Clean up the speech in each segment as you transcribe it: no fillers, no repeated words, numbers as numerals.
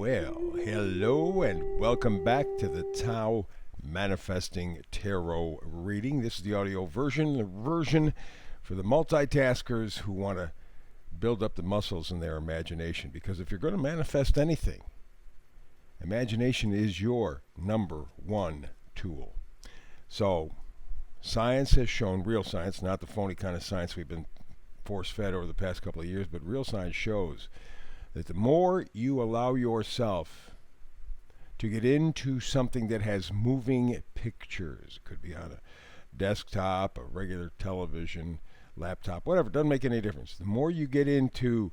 Well, hello and welcome back to the Tao Manifesting Tarot reading. This is the audio version, the version for the multitaskers who want to build up the muscles in their imagination. Because if you're going to manifest anything, imagination is your number one tool. So, science has shown, real science, not the phony kind of science we've been force-fed over the past couple of years, but real science shows that the more you allow yourself to get into something that has moving pictures, it could be on a desktop, a regular television, laptop, whatever, it doesn't make any difference. The more you get into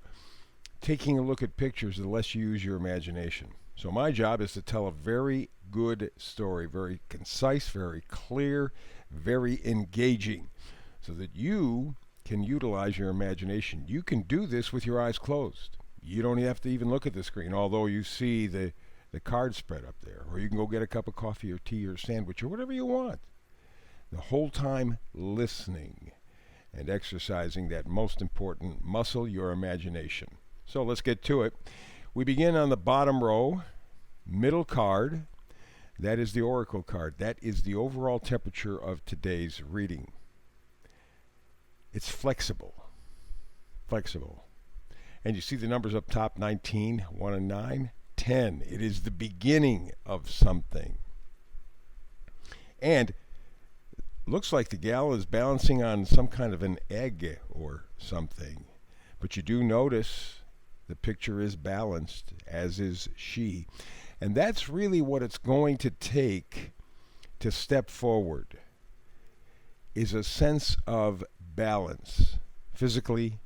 taking a look at pictures, the less you use your imagination. So my job is to tell a very good story, very concise, very clear, very engaging, so that you can utilize your imagination. You can do this with your eyes closed. You don't have to even look at the screen, although you see the card spread up there. Or you can go get a cup of coffee or tea or sandwich or whatever you want. The whole time listening and exercising that most important muscle, your imagination. So let's get to it. We begin on the bottom row, middle card. That is the oracle card. That is the overall temperature of today's reading. It's flexible. Flexible. And you see the numbers up top, 19, 1 and 9, 10. It is the beginning of something. And looks like the gal is balancing on some kind of an egg or something. But you do notice the picture is balanced, as is she. And that's really what it's going to take to step forward, is a sense of balance, physically,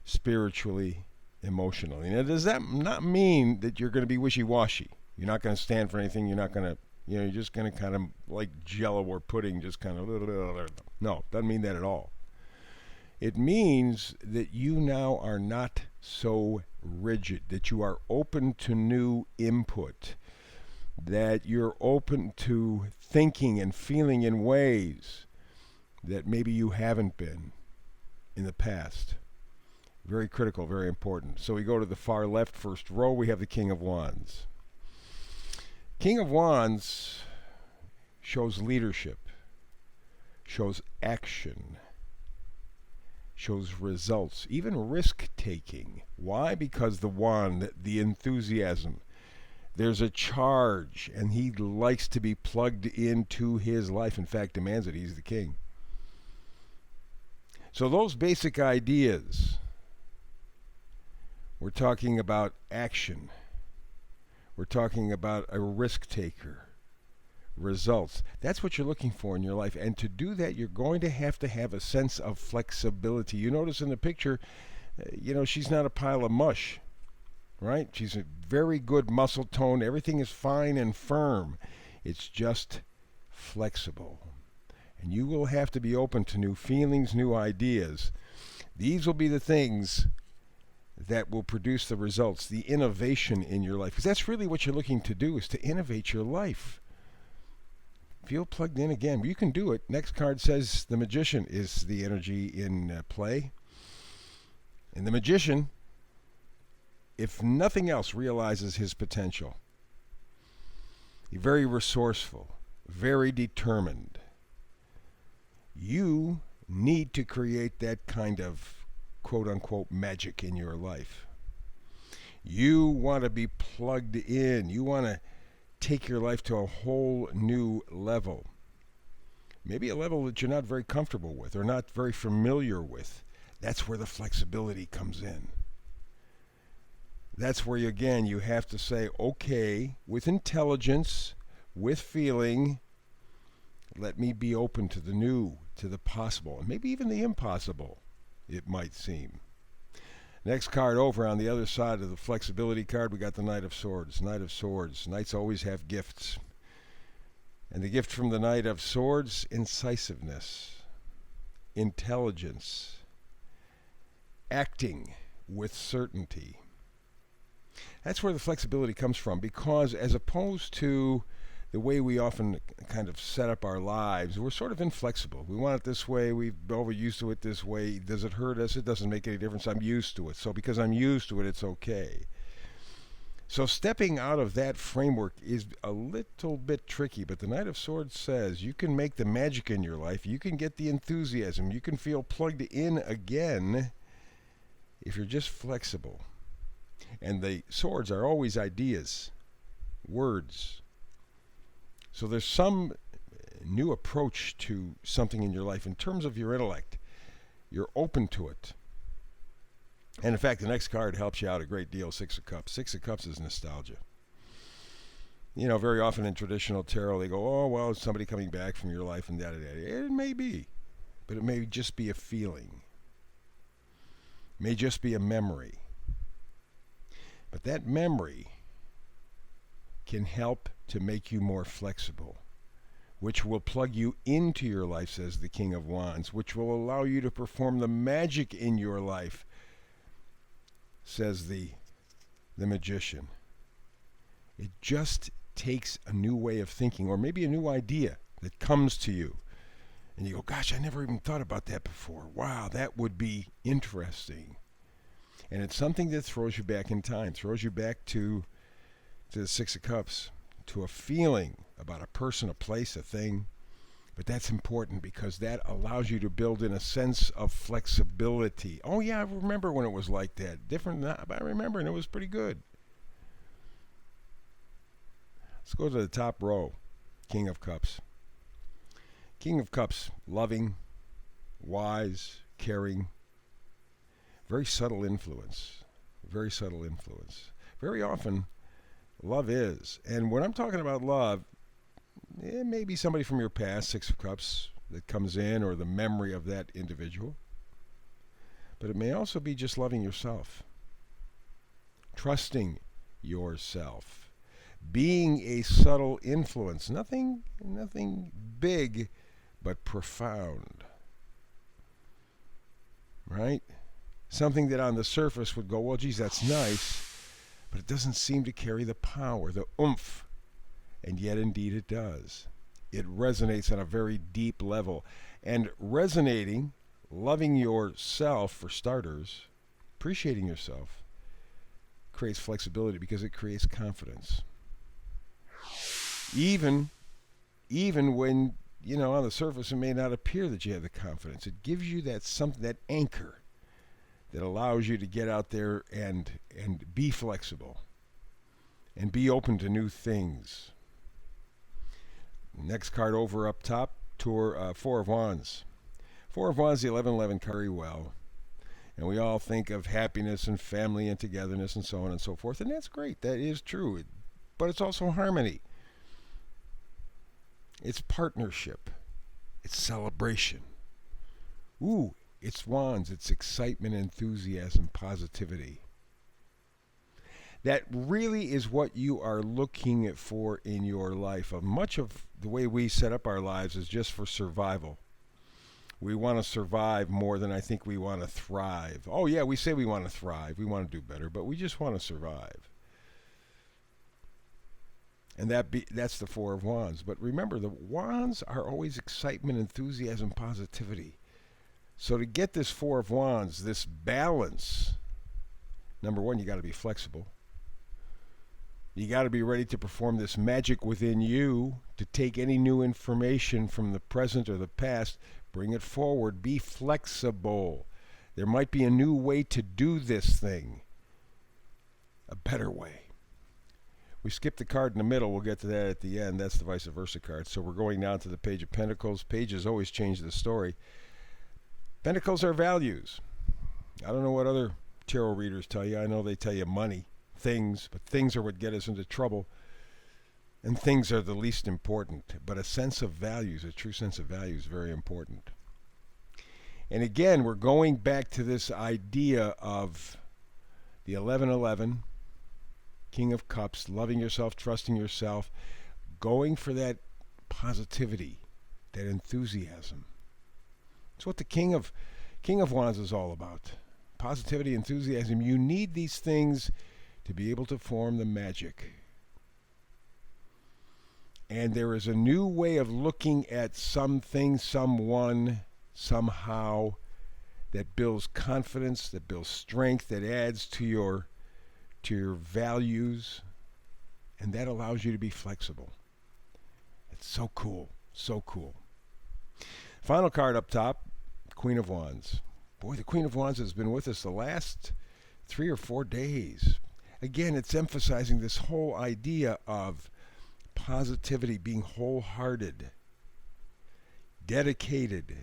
spiritually, emotionally. Now, does that not mean that you're going to be wishy-washy? You're not going to stand for anything. You're not going to, you're just going to kind of like jello or pudding, just kind of, no, doesn't mean that at all. It means that you now are not so rigid, that you are open to new input, that you're open to thinking and feeling in ways that maybe you haven't been in the past. Very critical, very important. So we go to the far left, first row, we have the King of Wands. King of Wands shows leadership, shows action, shows results, even risk-taking. Why? Because the wand, the enthusiasm, there's a charge, and he likes to be plugged into his life. In fact, demands it. He's the king. So those basic ideas, we're talking about action. We're talking about a risk taker. Results. That's what you're looking for in your life. And to do that, you're going to have a sense of flexibility. You notice in the picture, she's not a pile of mush, right? She's a very good muscle tone. Everything is fine and firm. It's just flexible. And you will have to be open to new feelings, new ideas. These will be the things that will produce the results, the innovation in your life. Because that's really what you're looking to do, is to innovate your life. Feel plugged in again. You can do it. Next card says the Magician is the energy in play. And the Magician, if nothing else, realizes his potential. He's very resourceful, very determined. You need to create that kind of quote-unquote magic in your life. You want to be plugged in. You want to take your life to a whole new level. Maybe a level that you're not very comfortable with or not very familiar with. That's where the flexibility comes in. That's where, you have to say, okay, with intelligence, with feeling, let me be open to the new, to the possible, and maybe even the impossible, it might seem. Next card over on the other side of the flexibility card, we got the Knight of Swords. Knight of Swords. Knights always have gifts. And the gift from the Knight of Swords, incisiveness, intelligence, acting with certainty. That's where the flexibility comes from, because as opposed to the way we often kind of set up our lives, we're sort of inflexible. We want it this way. We've over used to it this way. Does it hurt us? It doesn't make any difference. I'm used to it. So because I'm used to it, it's okay. So stepping out of that framework is a little bit tricky, but the Knight of Swords says you can make the magic in your life, you can get the enthusiasm, you can feel plugged in again if you're just flexible. And the swords are always ideas, words. So there's some new approach to something in your life in terms of your intellect. You're open to it. And in fact, the next card helps you out a great deal, Six of Cups. Six of Cups is nostalgia. You know, very often in traditional tarot, they go, oh, well, it's somebody coming back from your life and da-da-da. It may be, but it may just be a feeling. It may just be a memory. But that memory can help to make you more flexible, which will plug you into your life, says the King of Wands, which will allow you to perform the magic in your life, says the Magician. It just takes a new way of thinking, or maybe a new idea that comes to you. And you go, gosh, I never even thought about that before. Wow, that would be interesting. And it's something that throws you back in time, throws you back to the Six of Cups, to a feeling about a person, a place, a thing. But that's important because that allows you to build in a sense of flexibility. Oh, yeah, I remember when it was like that. Different, but I remember, and it was pretty good. Let's go to the top row. King of Cups. King of Cups, loving, wise, caring. Very subtle influence. Very subtle influence. Very often, love is. And when I'm talking about love, it may be somebody from your past, Six of Cups, that comes in, or the memory of that individual. But it may also be just loving yourself. Trusting yourself. Being a subtle influence. Nothing big, but profound. Right? Something that on the surface would go, well, geez, that's nice, but it doesn't seem to carry the power, the oomph. And yet, indeed, it does. It resonates on a very deep level. And resonating, loving yourself, for starters, appreciating yourself, creates flexibility because it creates confidence. Even when, you know, on the surface it may not appear that you have the confidence. It gives you that something, that anchor that allows you to get out there and be flexible and be open to new things. Next card over up top, Four of Wands. Four of Wands, the 11-11 carry well. And we all think of happiness and family and togetherness and so on and so forth. And that's great. That is true. But it's also harmony. It's partnership. It's celebration. Ooh, it's wands. It's excitement, enthusiasm, positivity. That really is what you are looking for in your life. Much of the way we set up our lives is just for survival. We want to survive more than I think we want to thrive. Oh yeah, we say we want to thrive. We want to do better, but we just want to survive. And that's the Four of Wands. But remember, the wands are always excitement, enthusiasm, positivity. So to get this Four of Wands, this balance, number one, you got to be flexible. You got to be ready to perform this magic within you, to take any new information from the present or the past, bring it forward, be flexible. There might be a new way to do this thing, a better way. We skipped the card in the middle. We'll get to that at the end. That's the vice versa card. So we're going down to the Page of Pentacles. Pages always change the story. Pentacles are values. I don't know what other tarot readers tell you. I know they tell you money, things, but things are what get us into trouble. And things are the least important. But a sense of values, a true sense of value, is very important. And again, we're going back to this idea of the 11-11, King of Cups, loving yourself, trusting yourself, going for that positivity, that enthusiasm. It's what the King of Wands is all about. Positivity, enthusiasm. You need these things to be able to form the magic. And there is a new way of looking at something, someone, somehow, that builds confidence, that builds strength, that adds to your to your values, and that allows you to be flexible. It's so cool, so cool. Final card up top, Queen of Wands. Boy, the Queen of Wands has been with us the last 3 or 4 days. Again, it's emphasizing this whole idea of positivity, being wholehearted, dedicated,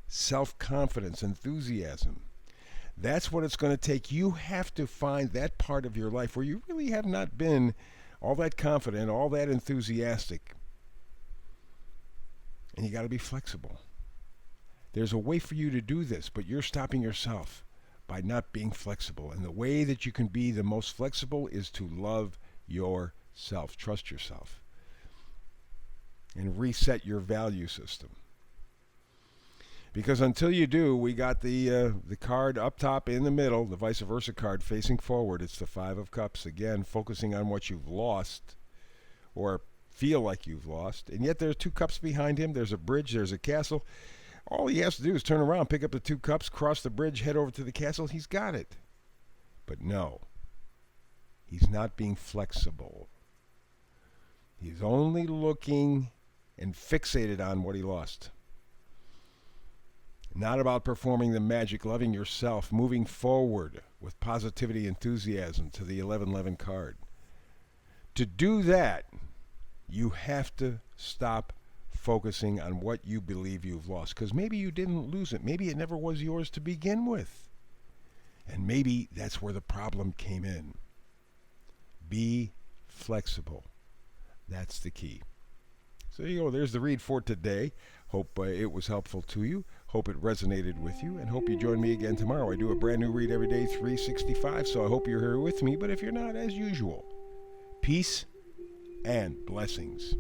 self-confidence, enthusiasm. That's what it's going to take. You have to find that part of your life where you really have not been all that confident, all that enthusiastic. And you got to be flexible. There's a way for you to do this, but you're stopping yourself by not being flexible. And the way that you can be the most flexible is to love yourself, trust yourself, and reset your value system. Because until you do, we got the card up top in the middle, the vice versa card facing forward. It's the Five of Cups, again, focusing on what you've lost or feel like you've lost. And yet there are 2 cups behind him. There's a bridge, there's a castle. All he has to do is turn around, pick up the 2 cups, cross the bridge, head over to the castle. He's got it. But no, he's not being flexible. He's only looking and fixated on what he lost. Not about performing the magic, loving yourself, moving forward with positivity, enthusiasm to the 1111 card. To do that, you have to stop focusing on what you believe you've lost. Because maybe you didn't lose it. Maybe it never was yours to begin with. And maybe that's where the problem came in. Be flexible. That's the key. So there you go. There's the read for today. Hope it was helpful to you. Hope it resonated with you. And hope you join me again tomorrow. I do a brand new read every day, 365. So I hope you're here with me. But if you're not, as usual, peace and blessings.